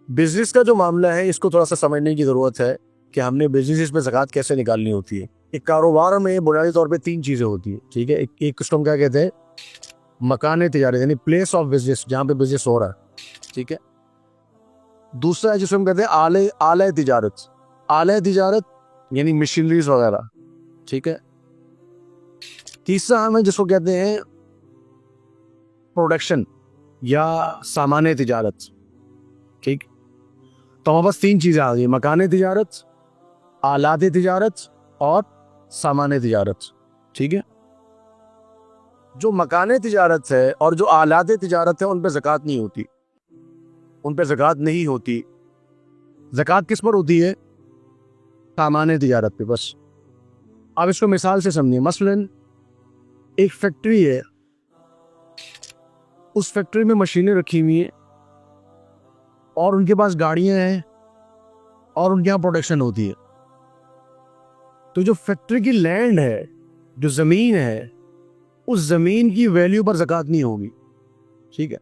Business का जो मामला है इसको थोड़ा सा समझने की ज़रूरत है कि हमने बिजनेस में ज़कात कैसे निकालनी होती है। एक कारोबार में बुनियादी तौर पे 3 चीज़ें होती हैं, ठीक है। एक उसको हम क्या कहते हैं, मकान तिजारत यानी प्लेस ऑफ बिजनेस, जहाँ पे बिजनेस हो रहा है, ठीक है। दूसरा है जिसको हम कहते हैं आले तिजारत, आले तिजारत यानी मशीनरीज वगैरह, ठीक है। तीसरा हमें जिसको कहते हैं प्रोडक्शन या सामान तिजारत, ठीक। तो हमारे पास 3 चीज़ें आ गई, मकान तिजारत, आलात तिजारत और सामान तिजारत, ठीक है। जो मकान तिजारत है और जो आलात तिजारत है उन पे ज़कात नहीं होती, उन पे ज़कात नहीं होती। ज़कात किस पर होती है? सामान तिजारत पे बस। अब इसको मिसाल से समझिए, मसलन एक फैक्ट्री है, उस फैक्ट्री में मशीनें रखी हुई हैं और उनके पास गाड़ियां हैं और उनके यहाँ प्रोडक्शन होती है। तो जो फैक्ट्री की लैंड है, जो ज़मीन है, उस ज़मीन की वैल्यू पर ज़कात नहीं होगी, ठीक है।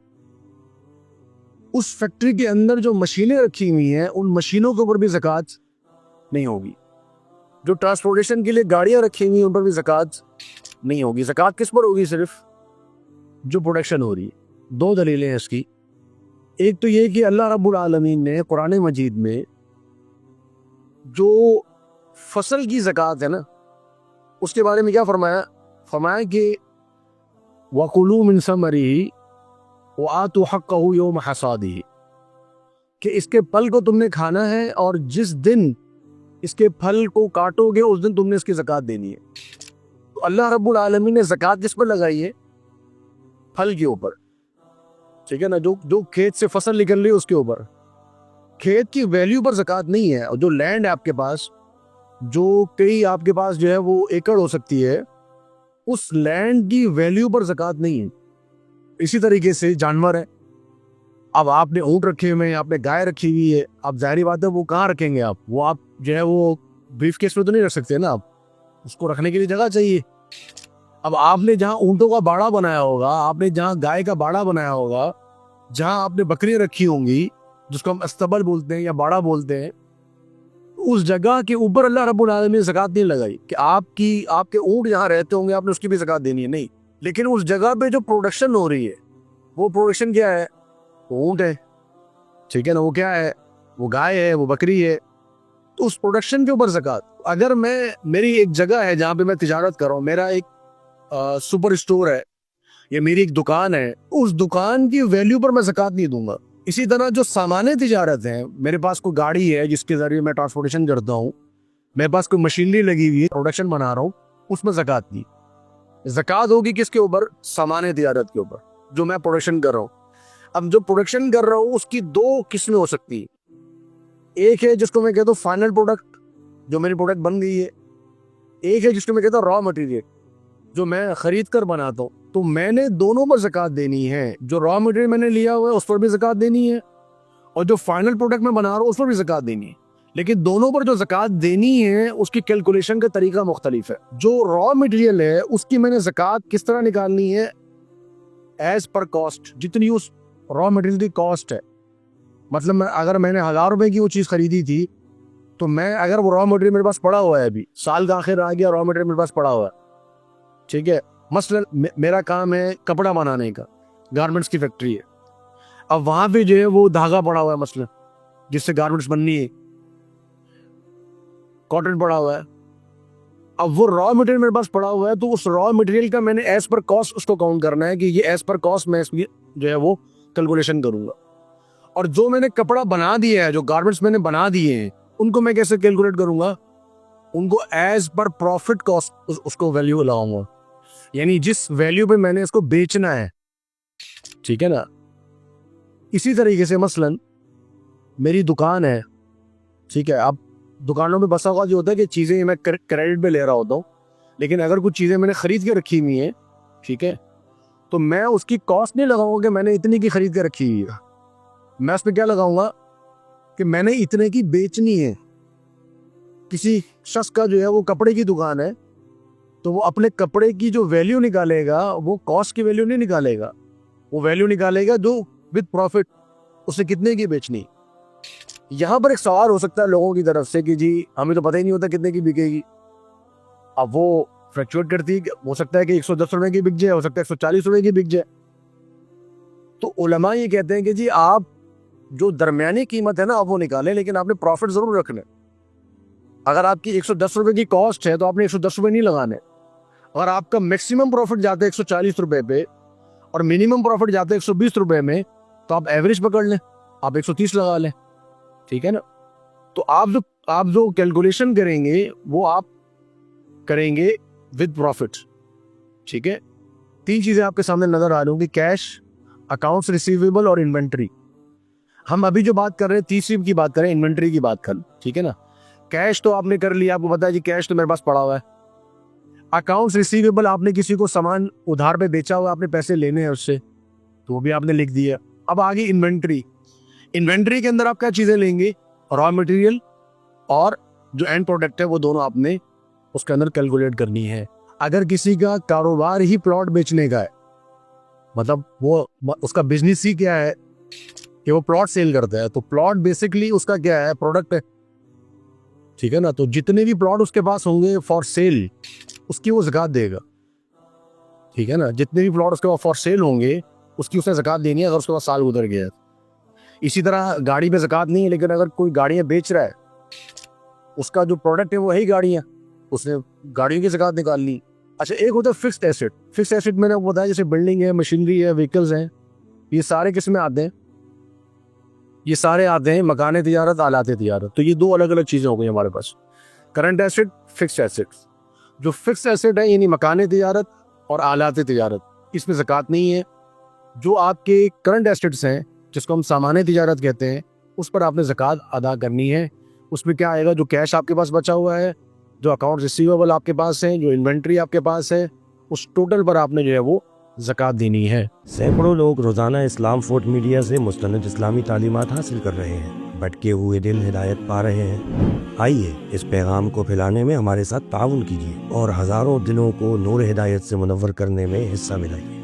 उस फैक्ट्री के अंदर जो मशीनें रखी हुई हैं उन मशीनों के ऊपर भी ज़कात नहीं होगी। जो ट्रांसपोर्टेशन के लिए गाड़ियां रखी हुई हैं उन पर भी ज़कात नहीं होगी। ज़कात किस पर होगी? सिर्फ जो प्रोडक्शन हो रही है। 2 दलीलें हैं इसकी। एक तो ये कि अल्लाह रब्बुल आलमीन ने कुरान मजीद में जो फसल की ज़कात है ना, उसके बारे में क्या फरमाया? फरमाया कि वकुलू मिन समरिही व आतू हक्कहू यौम हसादिही, कि इसके फल को तुमने खाना है और जिस दिन इसके फल को काटोगे उस दिन तुमने इसकी ज़कात देनी है। तो अल्लाह रब्बुल आलमीन ने ज़कात किस पर लगाई है? फल के ऊपर, ठीक है ना। जो खेत से फसल निकल रही है उसके ऊपर, खेत की वैल्यू पर ज़कात नहीं है। और जो लैंड है आपके पास, जो कई आपके पास जो है वो एकड़ हो सकती है, उस लैंड की वैल्यू पर ज़कात नहीं है। इसी तरीके से जानवर है, अब आपने ऊँट रखे हुए हैं, आपने गाय रखी हुई है, अब जाहिर बात है वो कहाँ रखेंगे आप? वो आप जो है वो ब्रीफ केस में तो नहीं रख सकते ना, आप उसको रखने के लिए जगह चाहिए। अब आपने जहाँ ऊँटों का बाड़ा बनाया होगा, आपने जहाँ गाय का बाड़ा बनाया होगा, जहाँ आपने बकरियां रखी होंगी, जिसको हम अस्तबल बोलते हैं या बाड़ा बोलते हैं, उस जगह के ऊपर अल्लाह रब्बुल आलमीन ने ज़कात नहीं लगाई कि आपके ऊँट जहाँ रहते होंगे आपने उसकी भी ज़कात देनी है, नहीं। लेकिन उस जगह पे जो प्रोडक्शन हो रही है, वो प्रोडक्शन क्या है? वो ऊँट है, ठीक है ना। वो क्या है? वो गाय है, वो बकरी है। तो उस प्रोडक्शन के ऊपर ज़कात। अगर मेरी एक जगह है जहाँ पे मैं तिजारत कर रहा हूँ, मेरा एक सुपर स्टोर है या मेरी एक दुकान है, उस दुकान की वैल्यू पर मैं ज़कात नहीं दूंगा। इसी तरह जो सामान तिजारत है, मेरे पास कोई गाड़ी है जिसके जरिए मैं ट्रांसपोर्टेशन करता हूँ, मेरे पास कोई मशीनरी लगी हुई है, प्रोडक्शन बना रहा हूँ, उसमें ज़कात नहीं। ज़कात होगी किसके ऊपर? सामान तिजारत के ऊपर, जो मैं प्रोडक्शन कर रहा हूँ। अब जो प्रोडक्शन कर रहा हूँ उसकी 2 किस्में हो सकती है। एक है जिसको मैं कहता हूँ फाइनल प्रोडक्ट, जो मेरी प्रोडक्ट बन गई है। एक है जिसको मैं कहता हूँ रॉ मटेरियल, जो मैं खरीद कर बनाता हूँ। तो मैंने दोनों पर ज़कात देनी है। जो रॉ मटेरियल मैंने लिया हुआ है उस पर भी ज़कात देनी है, और जो फाइनल प्रोडक्ट मैं बना रहा हूँ उस पर भी ज़कात देनी है। लेकिन दोनों पर जो ज़कात देनी है उसकी कैलकुलेशन का तरीका मुख्तलिफ है। जो रॉ मटेरियल है उसकी मैंने ज़कात किस तरह निकालनी है? एज पर कॉस्ट, जितनी उस रॉ मटेरियल की कॉस्ट है। मतलब अगर मैंने 1000 रुपए की वो चीज़ खरीदी थी, तो अगर वो रॉ मटेरियल मेरे पास पड़ा हुआ है, अभी साल का आखिर आ गया, रॉ मटेरियल मेरे पास पड़ा हुआ है, ठीक है। मसलन मेरा काम है कपड़ा बनाने का, गारमेंट्स की फैक्ट्री है। अब वहां पे जो है वो धागा पड़ा हुआ है, मसलन जिससे गारमेंट्स बननी है, कॉटन पड़ा हुआ है। अब वो रॉ मटेरियल मेरे पास पड़ा हुआ है, तो उस रॉ मटेरियल का मैंने एज पर कॉस्ट उसको काउंट करना है कि ये एज पर कॉस्ट मैं इसकी जो है वो कैलकुलेशन करूंगा। और जो मैंने कपड़ा बना दिया है, जो गारमेंट्स मैंने बना दिए हैं, उनको मैं कैसे कैलकुलेट करूंगा? उनको एज पर प्रॉफिट कॉस्ट उसको वैल्यू लगाऊंगा, यानी जिस वैल्यू पे मैंने इसको बेचना है, ठीक है ना। इसी तरीके से मसलन मेरी दुकान है, ठीक है। अब दुकानों में बसा हुआ जो होता है कि चीज़ें मैं क्रेडिट पे ले रहा होता हूँ, लेकिन अगर कुछ चीज़ें मैंने खरीद के रखी हुई हैं, ठीक है, तो मैं उसकी कॉस्ट नहीं लगाऊंगा कि मैंने इतनी की खरीद के रखी हुई है। मैं उस पर क्या लगाऊंगा कि मैंने इतने की बेचनी है। किसी शख्स का जो है वो कपड़े की दुकान है, तो वो अपने कपड़े की जो वैल्यू निकालेगा वो कॉस्ट की वैल्यू नहीं निकालेगा, वो वैल्यू निकालेगा जो विद प्रॉफिट, उसे कितने की बेचनी। यहाँ पर एक सवाल हो सकता है लोगों की तरफ से कि जी हमें तो पता ही नहीं होता कितने की बिकेगी। अब वो फ्लक्चुएट करती है, हो सकता है कि 110 रुपए की बिक जाए, हो सकता है 140 रुपए की बिक जाए। तो उलमा ये कहते हैं कि जी आप जो दरमियानी कीमत है ना आप वो निकालें, लेकिन आपने प्रॉफिट जरूर रखना है। अगर आपकी 110 रुपए की कॉस्ट है तो आपने 110 रुपए नहीं लगाने। अगर आपका मैक्सिमम प्रॉफिट जाता है 140 रुपए पे और मिनिमम प्रॉफिट जाता है 120 रुपए में, तो आप एवरेज पकड़ लें, आप 130 लगा लें, ठीक है ना। तो आप जो कैलकुलेशन करेंगे वो आप करेंगे विद प्रॉफिट, ठीक है। 3 चीजें आपके सामने नजर आ रही होंगी, कैश, अकाउंट्स रिसीवेबल और इन्वेंट्री। हम अभी जो बात कर रहे हैं तीसरी की बात करें, इन्वेंट्री की बात कर, ठीक है ना। कैश तो आपने कर लिया, आपको पता है जी कैश तो मेरे पास पड़ा हुआ है। अकाउंट्स रिसीवेबल, आपने किसी को सामान उधार पे बेचा हुआ, आपने पैसे लेने हैं उससे, तो वो भी आपने लिख दिया। अब आगे इन्वेंट्री। इन्वेंट्री के अंदर आप क्या चीजें लेंगे, रॉ मटेरियल और जो एंड प्रोडक्ट है वो दोनों आपने उसके अंदर कैलकुलेट करनी है। अगर किसी का कारोबार ही प्लॉट बेचने का है, मतलब वो उसका बिजनेस ही क्या है कि वो प्लॉट सेल करता है, तो प्लॉट बेसिकली उसका क्या है, प्रोडक्ट है, ठीक है ना। तो जितने भी प्लॉट उसके पास होंगे फॉर सेल, उसकी वो ज़कात देगा, ठीक है ना। जितने भी प्लॉट उसके पास फॉर सेल होंगे उसकी उसने ज़कात देनी है, अगर उसके पास साल गुजर गया है। इसी तरह गाड़ी पे ज़कात नहीं है, लेकिन अगर कोई गाड़ियाँ बेच रहा है, उसका जो प्रोडक्ट है वो है ही गाड़ियाँ, उसने गाड़ियों की ज़कात निकाल ली। अच्छा, एक होता है फिक्स्ड एसेट। फिक्स्ड एसेट मैंने आपको बताया, जैसे बिल्डिंग है, मशीनरी है, व्हीकल्स हैं, ये सारे किस में आते हैं, ये सारे आते हैं मकान तिजारत, आलात तिजारत। तो ये 2 अलग अलग चीज़ें हो गई हमारे पास, करंट एसेट, फिक्स्ड एसेट्स। जो फिक्स्ड एसेट है यानी मकान तिजारत और आलात तिजारत, इसमें ज़कात नहीं है। जो आपके करंट एसेट्स हैं जिसको हम सामान तिजारत कहते हैं, उस पर आपने ज़कात अदा करनी है। उसमें क्या आएगा, जो कैश आपके पास बचा हुआ है, जो अकाउंट रिसीवेबल आपके पास है, जो इन्वेंट्री आपके पास है, उस टोटल पर आपने जो है वो ज़कात देनी है। सैकड़ों लोग रोज़ाना इस्लाम फोर्ट मीडिया से मुस्तनद इस्लामी तालीमात हासिल कर रहे हैं, भटके हुए दिल हिदायत पा रहे हैं। आइए इस पैगाम को फैलाने में हमारे साथ ताउन कीजिए और हज़ारों दिलों को नूर हिदायत से मुनव्वर करने में हिस्सा मिलाइए।